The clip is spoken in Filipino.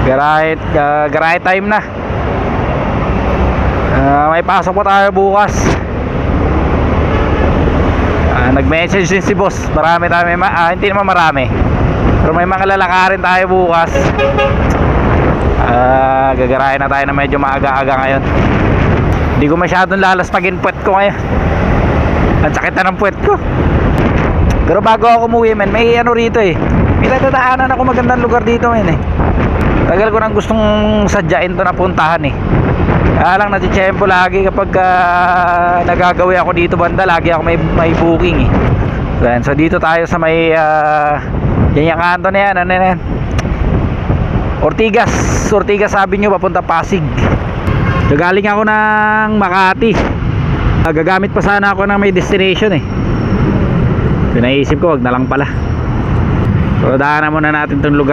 Garahe time na. May pasok pa tayo bukas. Nag-message din si boss. Marami tayo, hindi naman marami, pero may mga lalakarin tayo bukas. Gagarahin na tayo na medyo maaga-aga ngayon. Hindi ko masyadong lalaspagin puwet ko ngayon. Ang sakit na ng puwet ko. Pero bago ako umuwi, men, may ano rito eh. May tatadaanan ako, magandang lugar dito, men eh. Tagal ko nang gustong sadyain to na puntahan eh. Kaya lang natitsyempo lagi kapag nagagawi ako dito banda, lagi ako may booking eh. So dito tayo sa may yan yung kanto na yan, ano na yan, Ortigas Avenue papunta Pasig. Galing ako ng Makati. Gagamit pa sana ako ng may destination eh. So naisip ko wag na lang pala. So daanan muna natin tong lugar.